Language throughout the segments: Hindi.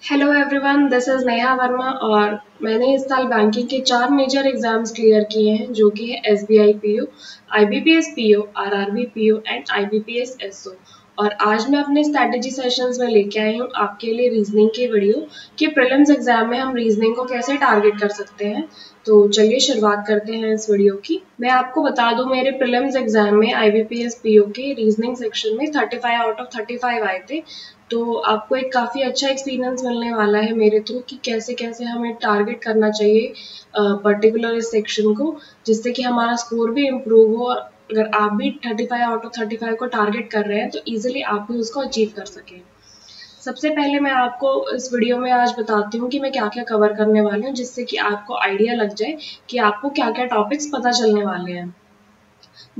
Hello everyone, this is Neha Verma और मैंने इस साल बैंकिंग के 4 मेजर एग्जाम्स क्लियर किए हैं जो कि है SBI PO, IBPS PO, RRB PO and IBPS SO. और आज मैं अपने स्ट्रैटेजी सेशंस में लेके आई हूँ आपके लिए रीजनिंग की वीडियो कि प्रीलिम्स एग्जाम में हम रीजनिंग को कैसे टारगेट कर सकते हैं। तो चलिए शुरुआत करते हैं इस वीडियो की। मैं आपको बता दूं, मेरे प्रीलिम्स एग्जाम में आईबीपीएस पीओ के रीजनिंग सेक्शन में 35 आउट ऑफ 35 आए थे। तो आपको एक काफ़ी अच्छा एक्सपीरियंस मिलने वाला है मेरे थ्रू कि कैसे कैसे हमें टारगेट करना चाहिए पर्टिकुलर इस सेक्शन को, जिससे कि हमारा स्कोर भी इम्प्रूव हो। और अगर आप भी 35 आउट ऑफ 35 को टारगेट कर रहे हैं तो इजीली आप भी उसको अचीव कर सकें। सबसे पहले मैं आपको इस वीडियो में आज बताती हूँ कि मैं क्या क्या कवर करने वाली हूँ, जिससे कि आपको आइडिया लग जाए कि आपको क्या क्या टॉपिक्स पता चलने वाले हैं।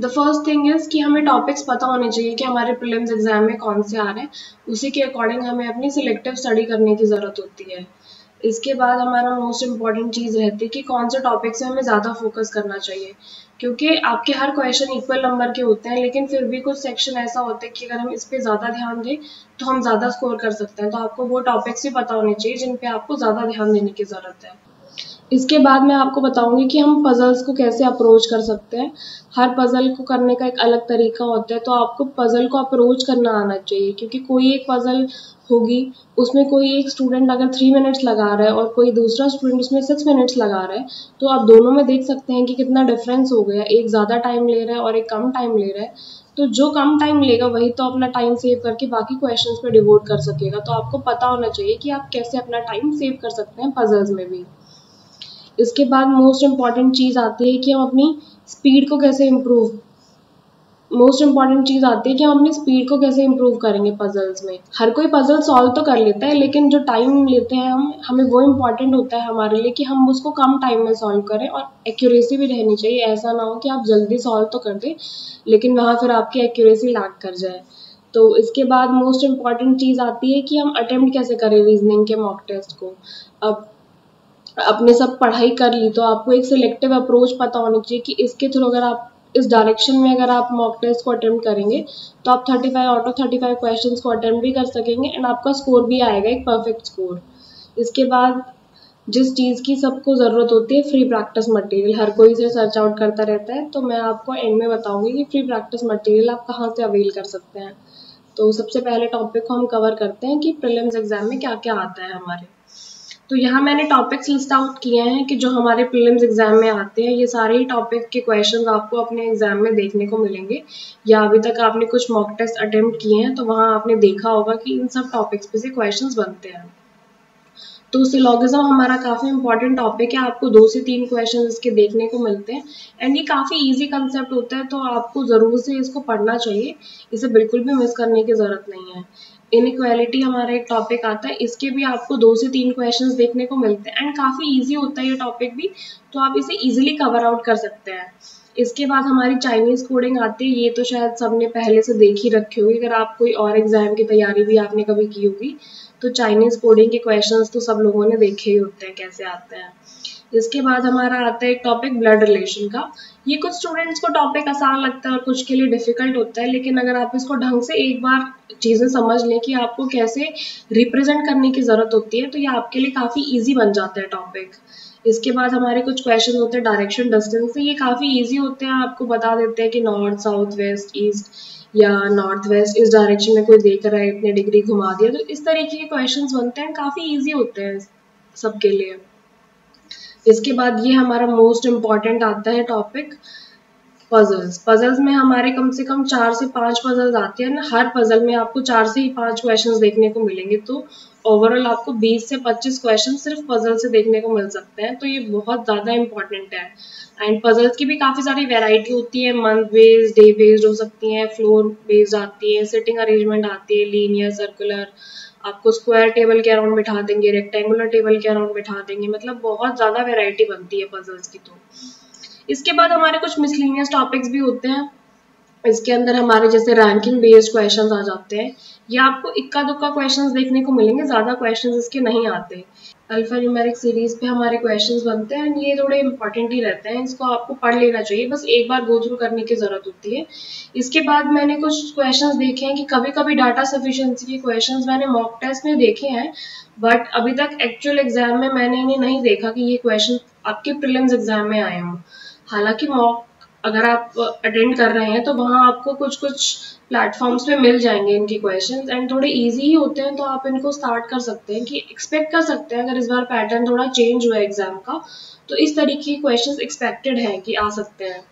द फर्स्ट थिंग इज कि हमें टॉपिक्स पता होने चाहिए कि हमारे प्रीलिम्स एग्जाम में कौन से आ रहे हैं। उसी के अकॉर्डिंग हमें अपनी सिलेक्टिव स्टडी करने की ज़रूरत होती है। इसके बाद हमारा मोस्ट इम्पॉर्टेंट चीज़ रहती है कि कौन से टॉपिक से हमें ज़्यादा फोकस करना चाहिए, क्योंकि आपके हर क्वेश्चन इक्वल नंबर के होते हैं, लेकिन फिर भी कुछ सेक्शन ऐसा होता है कि अगर हम इस पर ज़्यादा ध्यान दें तो हम ज़्यादा स्कोर कर सकते हैं। तो आपको वो टॉपिक्स भी पता होने चाहिए जिन पे आपको ज़्यादा ध्यान देने की ज़रूरत है। इसके बाद मैं आपको बताऊंगी कि हम पजल्स को कैसे अप्रोच कर सकते हैं। हर पजल को करने का एक अलग तरीका होता है, तो आपको पजल को अप्रोच करना आना चाहिए, क्योंकि कोई एक पजल होगी, उसमें कोई एक स्टूडेंट अगर 3 मिनट्स लगा रहा है और कोई दूसरा स्टूडेंट उसमें 6 मिनट्स लगा रहा है, तो आप दोनों में देख सकते हैं कि कितना डिफरेंस हो गया। एक ज़्यादा टाइम ले रहा है और एक कम टाइम ले रहा है। तो जो कम टाइम लेगा वही तो अपना टाइम सेव करके बाकी क्वेश्चंस पे डिवोट कर सकेगा। तो आपको पता होना चाहिए कि आप कैसे अपना टाइम सेव कर सकते हैं पजल्स में भी। इसके बाद मोस्ट इम्पॉर्टेंट चीज़ आती है कि हम अपनी स्पीड को कैसे इम्प्रूव मोस्ट इम्पॉर्टेंट चीज़ आती है कि हम अपनी स्पीड को कैसे इम्प्रूव करेंगे पजल्स में। हर कोई पजल सॉल्व तो कर लेता है, लेकिन जो टाइम लेते हैं हमें वो इम्पॉर्टेंट होता है हमारे लिए कि हम उसको कम टाइम में सॉल्व करें। और एक्यूरेसी भी रहनी चाहिए, ऐसा ना हो कि आप जल्दी सॉल्व तो कर दें लेकिन वहाँ फिर आपकी एक्यूरेसी लैग कर जाए। तो इसके बाद मोस्ट इम्पॉर्टेंट चीज़ आती है कि हम अटेम्प्ट कैसे करें रीजनिंग के मॉक टेस्ट को। अब आपने सब पढ़ाई कर ली तो आपको एक सिलेक्टिव अप्रोच पता होनी चाहिए कि इसके थ्रू अगर आप इस डायरेक्शन में अगर आप मॉक टेस्ट को अटेम्प्ट करेंगे तो आप 35 आउट ऑफ 35 क्वेश्चंस को अटेम्प्ट भी कर सकेंगे एंड आपका स्कोर भी आएगा, एक परफेक्ट स्कोर। इसके बाद जिस चीज़ की सबको ज़रूरत होती है, फ्री प्रैक्टिस मटेरियल। हर कोई इसे सर्च आउट करता रहता है, तो मैं आपको एंड में बताऊंगी कि फ्री प्रैक्टिस मटेरियल आप कहाँ से अवेल कर सकते हैं। तो सबसे पहले टॉपिक को हम कवर करते हैं कि प्रीलिम्स एग्जाम में क्या क्या आता है हमारे। तो यहाँ मैंने टॉपिक्स लिस्ट आउट किए हैं कि जो हमारे प्रीलिम्स एग्जाम में आते हैं। ये सारे ही टॉपिक के क्वेश्चंस आपको अपने एग्जाम में देखने को मिलेंगे, या अभी तक आपने कुछ मॉक टेस्ट अटेम्प्ट किए हैं तो वहाँ आपने देखा होगा कि इन सब टॉपिक्स पे से क्वेश्चंस बनते हैं। तो सिलोगिज्म हमारा काफ़ी इंपॉर्टेंट टॉपिक है, आपको 2 से 3 क्वेश्चन इसके देखने को मिलते हैं एंड ये काफ़ी इजी कंसेप्ट होता है, तो आपको ज़रूर से इसको पढ़ना चाहिए। इसे बिल्कुल भी मिस करने की ज़रूरत नहीं है। इनइक्वालिटी हमारा एक टॉपिक आता है, इसके भी आपको 2 से 3 क्वेश्चंस देखने को मिलते हैं एंड काफ़ी इजी होता है ये टॉपिक भी, तो आप इसे इजीली कवर आउट कर सकते हैं। इसके बाद हमारी चाइनीज़ कोडिंग आती है, ये तो शायद सबने पहले से देख ही रखी होगी। अगर आप कोई और एग्जाम की तैयारी भी आपने कभी की होगी तो चाइनीज़ कोडिंग के क्वेश्चंस तो सब लोगों ने देखे ही होते हैं कैसे आते हैं। इसके बाद हमारा आता है एक टॉपिक ब्लड रिलेशन का। ये कुछ स्टूडेंट्स को टॉपिक आसान लगता है और कुछ के लिए डिफिकल्ट होता है, लेकिन अगर आप इसको ढंग से एक बार चीज़ें समझ लें कि आपको कैसे रिप्रेजेंट करने की ज़रूरत होती है, तो ये आपके लिए काफ़ी ईजी बन जाता है टॉपिक। इसके बाद हमारे कुछ क्वेश्चन होते हैं डायरेक्शन डिस्टेंस से। ये काफ़ी ईजी होते हैं, आपको बता देते हैं कि नॉर्थ साउथ वेस्ट ईस्ट या नॉर्थ वेस्ट इस डायरेक्शन में कोई देख रहा है, इतने डिग्री घुमा दिया। तो इस तरीके के क्वेश्चंस बनते हैं, काफ़ी इजी होते हैं सबके लिए। इसके बाद ये हमारा मोस्ट इम्पॉर्टेंट आता है टॉपिक पजल्स। पजल्स में हमारे कम से कम 4 से 5 पजल्स आते हैं ना, हर पजल में आपको 4 से ही 5 क्वेश्चंस देखने को मिलेंगे। तो ओवरऑल आपको 20 से 25 क्वेश्चन सिर्फ पजल से देखने को मिल सकते हैं, तो ये बहुत ज़्यादा इंपॉर्टेंट है। एंड पजल्स की भी काफ़ी सारी वेराइटी होती है, मंथ बेस्ड, डे बेस्ड हो सकती हैं, फ्लोर बेस्ड आती है, सिटिंग अरेंजमेंट आती है, लीनियर, सर्कुलर, आपको स्क्वायर टेबल के अराउंड बिठा देंगे, रेक्टेंगुलर टेबल के अराउंड बिठा देंगे, मतलब बहुत ज़्यादा वेराइटी बनती है पजल्स की। तो इसके बाद हमारे कुछ मिसलिनियस टॉपिक्स भी होते हैं, इसके अंदर हमारे जैसे रैंकिंग बेस्ड क्वेश्चंस आ जाते हैं, या आपको इक्का दुक्का क्वेश्चंस देखने को मिलेंगे, ज़्यादा क्वेश्चंस इसके नहीं आते। अल्फा न्यूमेरिक सीरीज पे हमारे क्वेश्चंस बनते हैं एंड ये थोड़े इंपॉर्टेंट ही रहते हैं, इसको आपको पढ़ लेना चाहिए, बस एक बार गो थ्रू करने की ज़रूरत होती है। इसके बाद मैंने कुछ क्वेश्चंस देखे हैं कि कभी कभी डाटा सफिशिएंसी के क्वेश्चंस मैंने मॉक टेस्ट में देखे हैं, बट अभी तक एक्चुअल एग्जाम में मैंने इन्हें नहीं देखा कि ये क्वेश्चन आपके प्रीलिम्स एग्जाम में आए हों। हालांकि मॉक अगर आप अटेंड कर रहे हैं तो वहाँ आपको कुछ कुछ प्लेटफॉर्म्स पे मिल जाएंगे इनके क्वेश्चंस एंड थोड़े इजी ही होते हैं, तो आप इनको स्टार्ट कर सकते हैं कि एक्सपेक्ट कर सकते हैं अगर इस बार पैटर्न थोड़ा चेंज हुआ है एग्जाम का तो इस तरीके के क्वेश्चंस एक्सपेक्टेड है कि आ सकते हैं।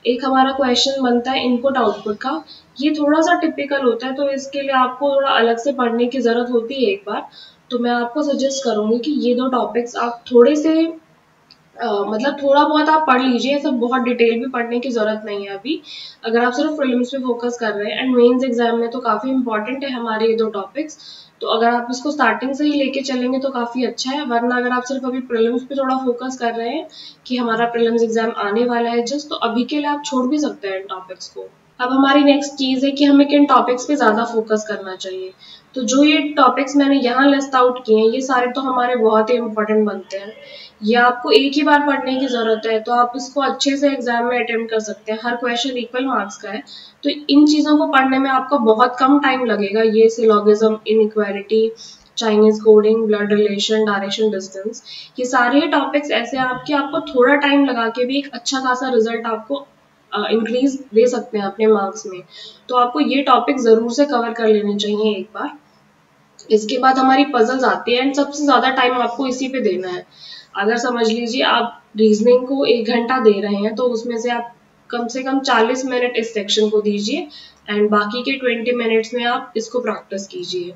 एक हमारा क्वेश्चन बनता है इनपुट आउटपुट का, ये थोड़ा सा टिपिकल होता है, तो इसके लिए आपको थोड़ा अलग से पढ़ने की जरूरत होती है एक बार। तो मैं आपको सजेस्ट करूंगी कि ये दो टॉपिक्स आप थोड़े से मतलब थोड़ा बहुत आप पढ़ लीजिए, सब बहुत डिटेल भी पढ़ने की जरूरत नहीं है अभी, अगर आप सिर्फ प्रीलिम्स पे फोकस कर रहे हैं। एंड मेंस एग्जाम में तो काफी इंपॉर्टेंट है हमारे ये दो टॉपिक्स, तो अगर आप इसको स्टार्टिंग से ही लेके चलेंगे तो काफी अच्छा है। वरना अगर आप सिर्फ अभी प्रीलिम्स पे थोड़ा फोकस कर रहे हैं कि हमारा प्रीलिम्स एग्जाम आने वाला है जस्ट, तो अभी के लिए आप छोड़ भी सकते हैं इन टॉपिक्स को। अब हमारी नेक्स्ट चीज है कि हमें किन टॉपिक्स पे ज्यादा फोकस करना चाहिए। तो जो ये टॉपिक्स मैंने यहाँ लिस्ट आउट किए हैं ये सारे तो हमारे बहुत ही इंपॉर्टेंट बनते हैं, ये आपको एक ही बार पढ़ने की जरूरत है, तो आप इसको अच्छे से एग्जाम में अटेम्प्ट कर सकते हैं। हर क्वेश्चन इक्वल मार्क्स का है, तो इन चीजों को पढ़ने में आपको बहुत कम टाइम लगेगा। ये syllogism, inequality, Chinese coding, blood relation, direction, distance, ये सारे टॉपिक्स ऐसे हैं आपके, आपको थोड़ा टाइम लगा के भी एक अच्छा खासा रिजल्ट आपको इंक्रीज दे सकते हैं अपने मार्क्स में। तो आपको ये टॉपिक जरूर से कवर कर लेने चाहिए एक बार। इसके बाद हमारी पजल्स आती है एंड सबसे ज्यादा टाइम आपको इसी पे देना है। अगर समझ लीजिए आप रीजनिंग को 1 घंटा दे रहे हैं तो उसमें से आप कम से कम 40 मिनट इस सेक्शन को दीजिए एंड बाकी के 20 मिनट्स में आप इसको प्रैक्टिस कीजिए।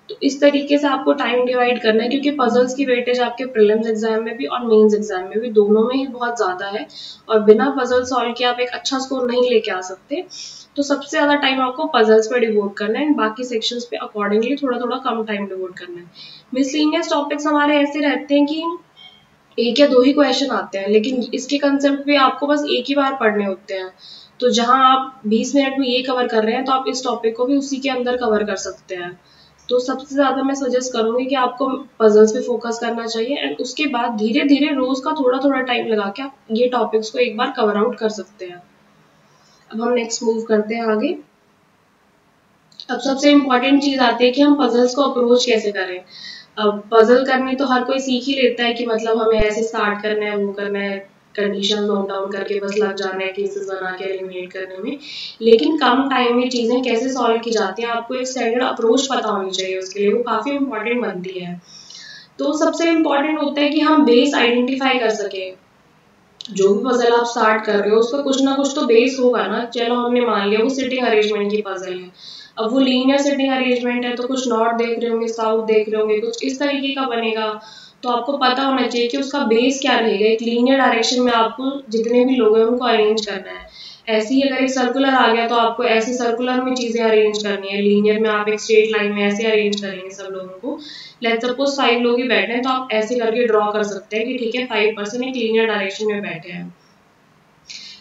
तो इस तरीके से आपको टाइम डिवाइड करना है, क्योंकि पजल्स की वेटेज आपके प्रीलिम्स एग्जाम में भी और मेंस एग्जाम में भी दोनों में ही बहुत ज्यादा है, और बिना पजल सॉल्व किए आप एक अच्छा स्कोर नहीं लेके आ सकते। तो सबसे ज्यादा टाइम आपको पजल्स पे डिवोट करना है एंड बाकी सेक्शंस पे अकॉर्डिंगली थोड़ा थोड़ा कम टाइम डिवोट करना है। मिसलेनियस टॉपिक्स हमारे ऐसे रहते हैं कि एक या दो ही क्वेश्चन आते हैं, लेकिन इसके कंसेप्ट भी आपको बस एक ही बार पढ़ने होते हैं। तो जहां आप 20 मिनट में ये कवर कर रहे हैं तो आप इस टॉपिक को भी उसी के अंदर कवर कर सकते हैं। तो सबसे ज्यादा मैं सजेस्ट करूंगी कि आपको पजल्स पे फोकस करना चाहिए एंड उसके बाद धीरे धीरे रोज का थोड़ा थोड़ा टाइम लगा के आप ये टॉपिक्स को एक बार कवर आउट कर सकते हैं। अब हम नेक्स्ट मूव करते हैं आगे। अब सबसे इम्पोर्टेंट चीज आती है कि हम पजल्स को अप्रोच कैसे करें। अब पजल करनी तो हर कोई सीख ही लेता है कि मतलब हमें ऐसे स्टार्ट करना है, वो करना है, कंडीशन नोट डाउन करके बस लग जाना है केसेस बना के एलिमिनेट करने में। लेकिन कम टाइम में चीजें कैसे सॉल्व की जाती हैं आपको एक स्टैंडर्ड अप्रोच पता होनी चाहिए, उसके लिए वो काफी इंपॉर्टेंट बनती है। तो सबसे इम्पोर्टेंट होता है कि हम बेस आइडेंटिफाई कर सके। जो भी पजल आप स्टार्ट कर रहे हो उसका कुछ ना कुछ तो बेस होगा ना। चलो हमने मान लिया वो सिटिंग अरेंजमेंट की पजल है, अब वो लीनियर सिटिंग अरेंजमेंट है तो कुछ नॉर्थ देख रहे होंगे, साउथ देख रहे होंगे, कुछ इस तरीके का बनेगा। तो आपको पता होना चाहिए कि उसका बेस क्या रहेगा। एक लीनियर डायरेक्शन में आपको जितने भी लोग हैं उनको अरेंज करना है। ऐसे ही अगर एक सर्कुलर आ गया तो आपको ऐसे सर्कुलर में चीजें अरेंज करनी है। लीनियर में आप एक स्ट्रेट लाइन में ऐसे अरेंज करेंगे सब लोगों को। लेट्स सपोज 5 लोग ही बैठे हैं तो आप ऐसे करके ड्रॉ कर सकते हैं कि ठीक है 5% एक लीनियर डायरेक्शन में बैठे हैं।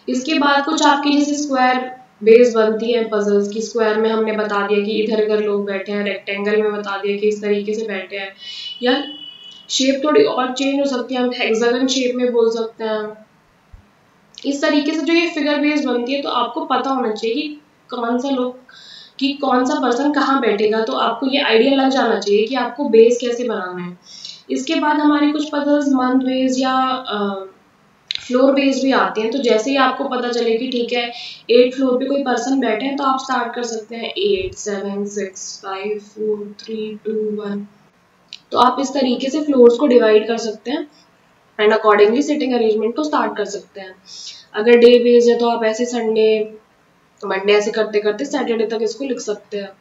इसके बाद कुछ आपकी जैसे स्क्वायर बेस बनती है पजल्स की। स्क्वायर में हमने बता दिया कि इधर इधर लोग बैठे हैं, रेक्टेंगल में बता दिया कि इस तरीके से बैठे हैं, या शेप थोड़ी और चेंज हो सकती है, हम हेक्सागन शेप में बोल सकते हैं। इस तरीके से जो ये फिगर बेस बनती है तो आपको पता होना चाहिए कि कौन सा लोग कि कौन सा पर्सन कहाँ बैठेगा, तो आपको ये आइडिया लग जाना चाहिए कि आपको बेस कैसे बनाना है। इसके बाद हमारी कुछ पजल्स मंथ बेस या फ्लोर बेस्ड भी आते हैं। तो जैसे ही आपको पता चले कि ठीक है 8 फ्लोर पे कोई पर्सन बैठे हैं तो आप स्टार्ट कर सकते हैं 8 7 6 5 4 3 2 1। तो आप इस तरीके से फ्लोर्स को डिवाइड कर सकते हैं एंड अकॉर्डिंगली सिटिंग अरेंजमेंट को स्टार्ट कर सकते हैं। अगर डे बेस्ड है तो आप ऐसे संडे मंडे ऐसे करते करते सैटरडे तक इसको लिख सकते हैं।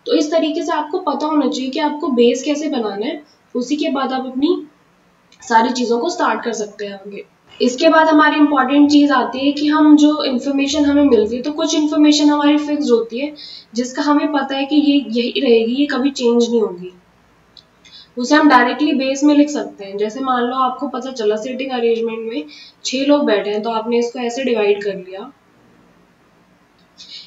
तो इस तरीके से आपको पता होना चाहिए कि आपको बेस कैसे बनाना है, उसी के बाद आप अपनी सारी चीजों को स्टार्ट कर सकते हैं आगे। इसके बाद हमारी इंपॉर्टेंट चीज आती है कि हम जो इन्फॉर्मेशन हमें मिलती है तो कुछ इन्फॉर्मेशन हमारी फिक्स होती है जिसका हमें पता है कि ये यही रहेगी, ये कभी चेंज नहीं होगी। उसे हम डायरेक्टली बेस में लिख सकते हैं। जैसे मान लो आपको पता चला सिटिंग अरेंजमेंट में 6 लोग बैठे हैं तो आपने इसको ऐसे डिवाइड कर लिया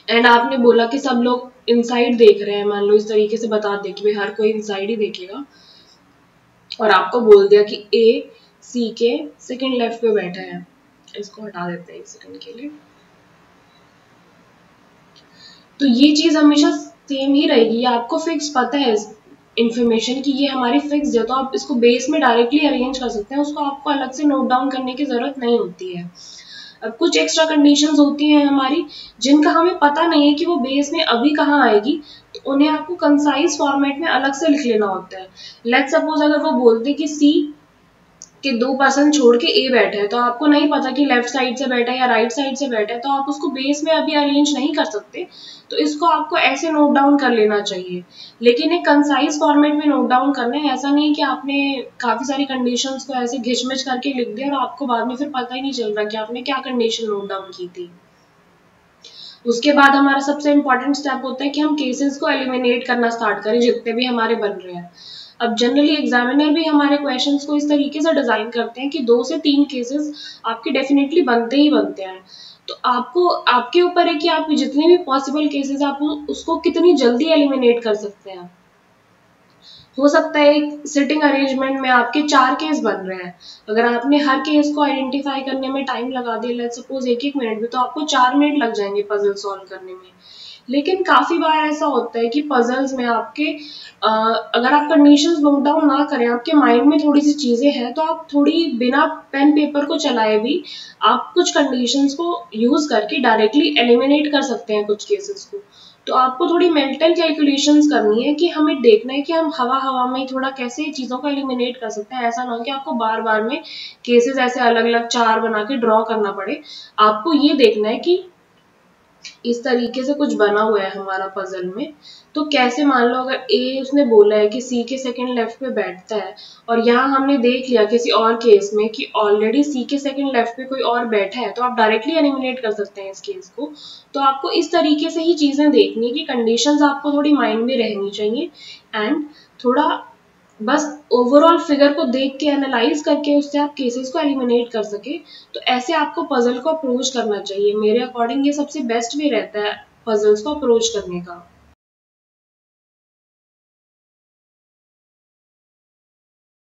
एंड आपने बोला कि सब लोग इनसाइड देख रहे हैं, मान लो इस तरीके से बता दे कि भाई हर कोई इनसाइड ही देखेगा, और आपको बोल दिया कि ए सी के सेकंड लेफ्ट पे बैठा है। इसको हटा देते हैं एक सेकंड के लिए। तो ये चीज हमेशा सेम ही रहेगी, ये आपको फिक्स पता है इन्फॉर्मेशन की ये हमारी फिक्स है, तो आप इसको बेस में डायरेक्टली अरेंज कर सकते हैं, उसको आपको अलग से नोट डाउन करने की जरूरत नहीं होती है। अब कुछ एक्स्ट्रा कंडीशंस होती हैं हमारी जिनका हमें पता नहीं है कि वो बेस में अभी कहाँ आएगी, तो उन्हें आपको कंसाइज फॉर्मेट में अलग से लिख लेना होता है। लेट्स सपोज अगर वो बोलते कि सी कि 2% छोड़ के ए बैठा है, तो आपको नहीं पता कि लेफ्ट साइड से बैठा है या राइट साइड से बैठा है, तो आप उसको बेस में अभी अरेंज नहीं कर सकते, तो इसको आपको ऐसे नोट डाउन कर लेना चाहिए। लेकिन एक कंसाइज फॉर्मेट में नोट डाउन करना है, ऐसा नहीं है कि आपने काफी सारी कंडीशंस को ऐसे घिचमिच करके लिख दिया और आपको बाद में फिर पता ही नहीं चल रहा कि आपने क्या कंडीशन नोट डाउन की थी। उसके बाद हमारा सबसे इम्पोर्टेंट स्टेप होता है कि हम केसेस को एलिमिनेट करना स्टार्ट करें जितने भी हमारे बन रहे हैं। अब जनरली एग्जामिनर भी हमारे क्वेश्चंस को इस तरीके से डिजाइन करते हैं कि 2 से 3 केसेस आपके डेफिनेटली बनते ही बनते हैं। तो आपको आपके ऊपर है कि आप जितने भी पॉसिबल केसेस आप उसको कितनी जल्दी एलिमिनेट कर सकते हैं। हो सकता है एक सिटिंग अरेंजमेंट में आपके 4 केस बन रहे हैं, अगर आपने हर केस को आइडेंटिफाई करने में टाइम लगा दिया, लेट्स सपोज 1-1 मिनट भी, तो आपको 4 मिनट लग जाएंगे पजल सॉल्व करने में। लेकिन काफी बार ऐसा होता है कि पजल्स में आपके अगर आप कंडीशंस नोट डाउन ना करें, आपके माइंड में थोड़ी सी चीजें हैं, तो आप थोड़ी बिना पेन पेपर को चलाए भी आप कुछ कंडीशंस को यूज करके डायरेक्टली एलिमिनेट कर सकते हैं कुछ केसेस को। तो आपको थोड़ी मेंटल कैलकुलेशंस करनी है कि हमें देखना है कि हम हवा हवा में थोड़ा कैसे चीजों को एलिमिनेट कर सकते हैं। ऐसा ना हो कि आपको बार बार में केसेस ऐसे अलग अलग 4 बना के ड्रॉ करना पड़े। आपको ये देखना है कि इस तरीके से कुछ बना हुआ है हमारा पजल में, तो कैसे, मान लो अगर ए उसने बोला है कि सी के सेकंड लेफ्ट पे बैठता है, और यहाँ हमने देख लिया किसी और केस में कि ऑलरेडी सी के सेकंड लेफ्ट पे कोई और बैठा है, तो आप डायरेक्टली एलिमिनेट कर सकते हैं इस केस को। तो आपको इस तरीके से ही चीजें देखनी है कि कंडीशंस आपको थोड़ी माइंड में रहनी चाहिए, एंड थोड़ा बस ओवरऑल फिगर को देख के एनालाइज करके उससे आप केसेस को एलिमिनेट कर सके। तो ऐसे आपको पजल को अप्रोच करना चाहिए। मेरे अकॉर्डिंग ये सबसे बेस्ट वे रहता है पजल्स को अप्रोच करने का।